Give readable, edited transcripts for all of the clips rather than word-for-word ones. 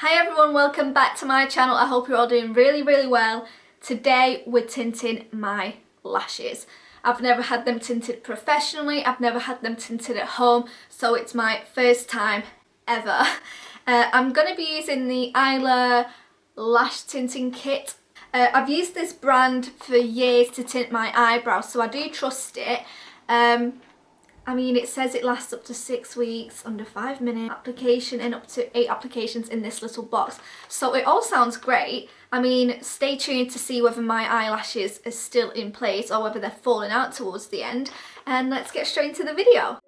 Hi everyone, welcome back to my channel. I hope you're all doing really well. Today we're tinting my lashes. I've never had them tinted professionally, I've never had them tinted at home, so it's my first time ever. I'm going to be using the Eylure lash tinting kit. I've used this brand for years to tint my eyebrows, so I do trust it. I mean, it says it lasts up to 6 weeks, under 5 minute application, and up to 8 applications in this little box. So it all sounds great. I mean, stay tuned to see whether my eyelashes are still in place or whether they're falling out towards the end. And let's get straight into the video.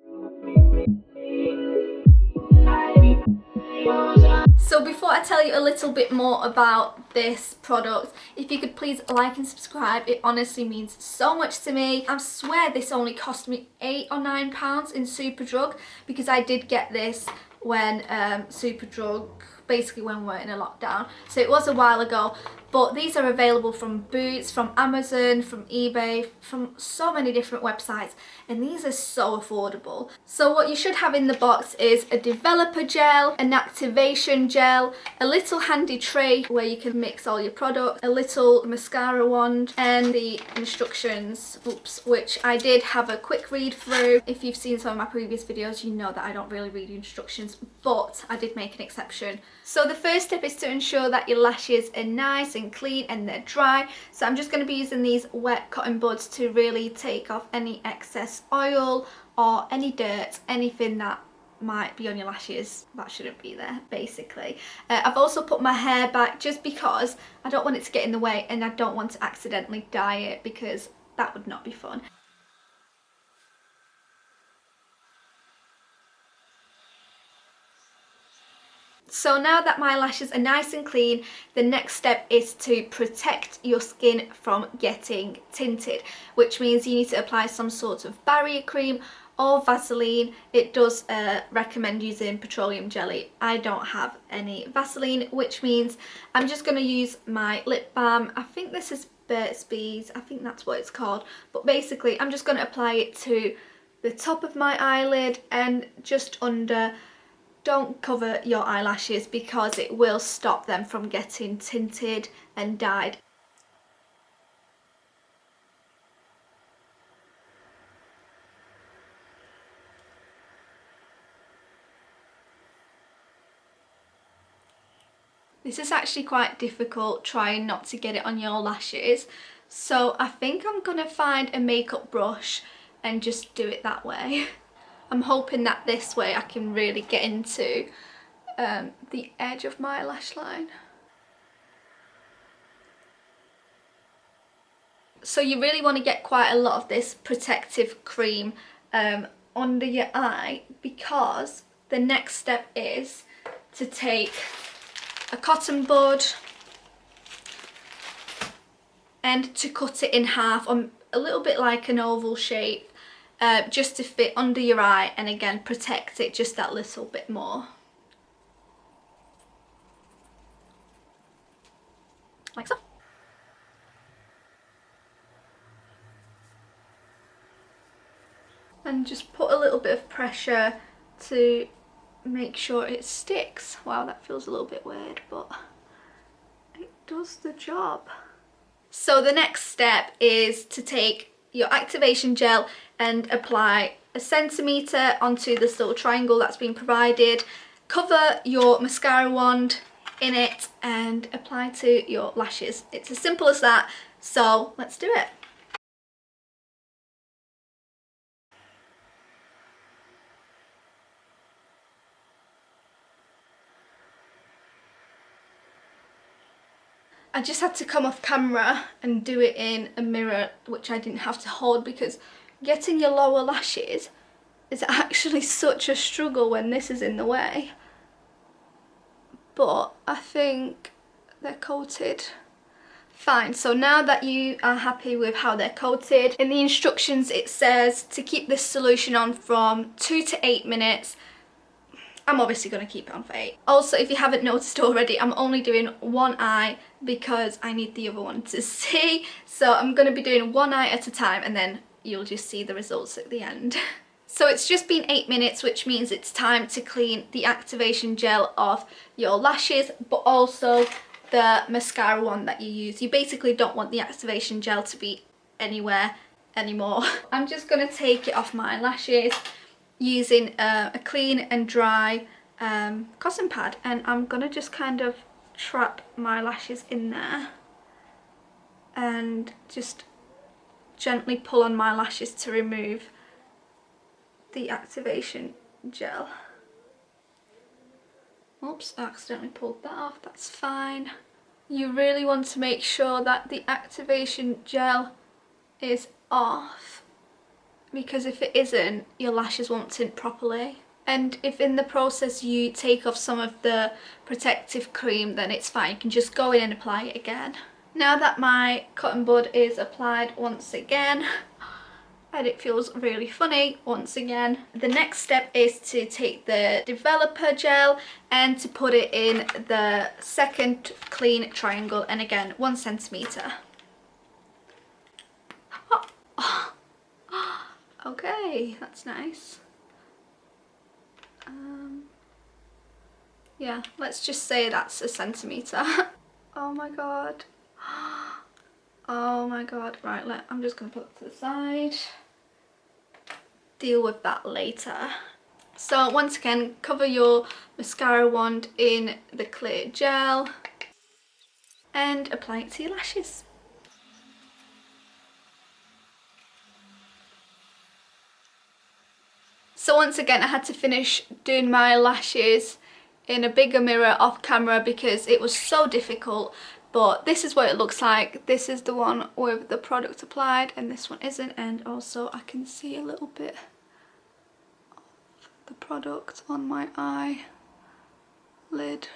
So before I tell you a little bit more about this product, if you could please like and subscribe, it honestly means so much to me. I swear this only cost me £8 or £9 in Superdrug, because I did get this when Superdrug, basically when we were in a lockdown, so it was a while ago. But these are available from Boots, from Amazon, from eBay, from so many different websites, and these are so affordable. So what you should have in the box is a developer gel, an activation gel, a little handy tray where you can mix all your products, a little mascara wand, and the instructions, which I did have a quick read through. If you've seen some of my previous videos, you know that I don't really read instructions, but I did make an exception. So the first step is to ensure that your lashes are nice and clean and they're dry. So I'm just going to be using these wet cotton buds to really take off any excess oil or any dirt, anything that might be on your lashes that shouldn't be there, basically. I've also put my hair back just because I don't want it to get in the way, and I don't want to accidentally dye it, because that would not be fun. So now that my lashes are nice and clean, the next step is to protect your skin from getting tinted, which means you need to apply some sort of barrier cream or Vaseline. It does recommend using petroleum jelly. I don't have any Vaseline, which means I'm just going to use my lip balm. I think this is Burt's Bees, I think that's what it's called. But basically I'm just going to apply it to the top of my eyelid and just under. Don't cover your eyelashes because it will stop them from getting tinted and dyed. This is actually quite difficult, trying not to get it on your lashes, so I think I'm gonna find a makeup brush and just do it that way. I'm hoping that this way I can really get into the edge of my lash line. So you really want to get quite a lot of this protective cream under your eye, because the next step is to take a cotton bud and to cut it in half, on a little bit like an oval shape, just to fit under your eye, and again protect it just that little bit more. Like so. And just put a little bit of pressure to make sure it sticks. Wow, that feels a little bit weird, but it does the job. So the next step is to take your activation gel and apply 1 centimetre onto this little triangle that's been provided. Cover your mascara wand in it and apply to your lashes. It's as simple as that, so let's do it. I just had to come off camera and do it in a mirror, which I didn't have to hold, because getting your lower lashes is actually such a struggle when this is in the way. But I think they're coated fine. So now that you are happy with how they're coated, in the instructions it says to keep this solution on from 2 to 8 minutes. I'm obviously going to keep it on for 8. Also, if you haven't noticed already, I'm only doing one eye because I need the other one to see. So I'm going to be doing one eye at a time, and then you'll just see the results at the end. So it's just been 8 minutes, which means it's time to clean the activation gel off your lashes, but also the mascara one that you use. You basically don't want the activation gel to be anywhere anymore. I'm just going to take it off my lashes using a clean and dry cotton pad, and I'm going to just kind of trap my lashes in there and just gently pull on my lashes to remove the activation gel. Oops, I accidentally pulled that off, that's fine. You really want to make sure that the activation gel is off, because if it isn't, your lashes won't tint properly. And if in the process you take off some of the protective cream, then it's fine, you can just go in and apply it again. Now that my cotton bud is applied once again, and it feels really funny once again, the next step is to take the developer gel and to put it in the second clean triangle, and again 1 centimetre. Okay, that's nice. Yeah, let's just say that's 1 centimetre. Oh my god. Oh my god. Right, I'm just going to put it to the side. Deal with that later. So once again, cover your mascara wand in the clear gel and apply it to your lashes. So once again, I had to finish doing my lashes in a bigger mirror off camera because it was so difficult, but this is what it looks like. This is the one with the product applied and this one isn't, and also I can see a little bit of the product on my eyelid.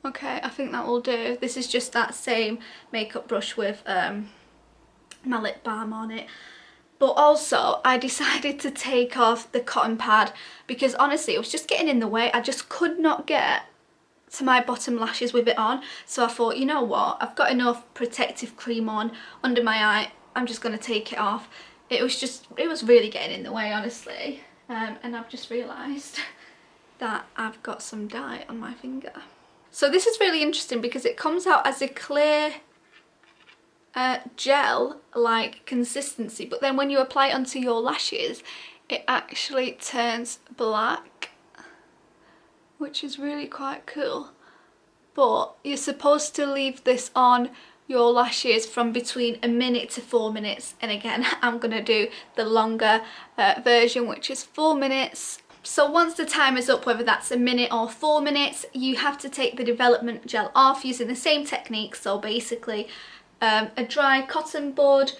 Okay, I think that will do. This is just that same makeup brush with my lip balm on it. But also I decided to take off the cotton pad because honestly it was just getting in the way. I just could not get to my bottom lashes with it on. So I thought, you know what, I've got enough protective cream on under my eye, I'm just going to take it off. It was really getting in the way, honestly. And I've just realised that I've got some dye on my finger. So this is really interesting because it comes out as a clear gel like consistency, but then when you apply it onto your lashes it actually turns black, which is really quite cool. But you're supposed to leave this on your lashes from between 1 minute to 4 minutes, and again I'm gonna do the longer version, which is 4 minutes. So once the time is up, whether that's 1 minute or 4 minutes, you have to take the development gel off using the same technique. So basically a dry cotton bud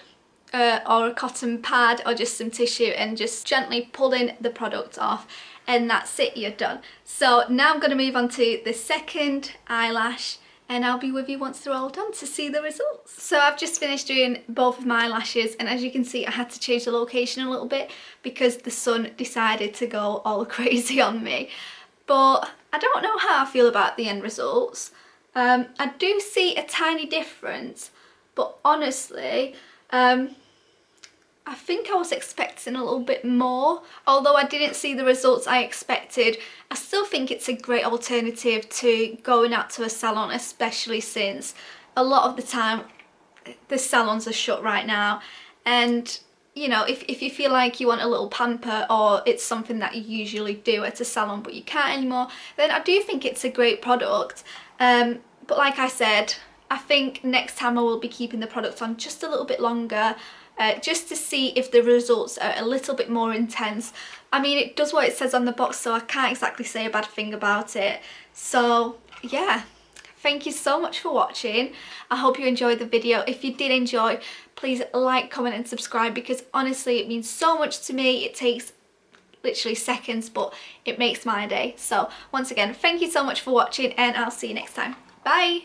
or a cotton pad or just some tissue, and just gently pulling the product off, and that's it, you're done. So now I'm going to move on to the second eyelash, and I'll be with you once they're all done to see the results. So I've just finished doing both of my lashes, and as you can see I had to change the location a little bit because the sun decided to go all crazy on me. But I don't know how I feel about the end results. I do see a tiny difference, but honestly, I think I was expecting a little bit more. Although I didn't see the results I expected, I still think it's a great alternative to going out to a salon, especially since a lot of the time the salons are shut right now. And you know, if you feel like you want a little pamper, or it's something that you usually do at a salon but you can't anymore, then I do think it's a great product. But like I said, I think next time I will be keeping the product on just a little bit longer, just to see if the results are a little bit more intense. I mean, it does what it says on the box, so I can't exactly say a bad thing about it. So yeah, thank you so much for watching. I hope you enjoyed the video. If you did enjoy, please like, comment and subscribe, because honestly it means so much to me. It takes literally seconds, but it makes my day. So once again, thank you so much for watching, and I'll see you next time. Bye!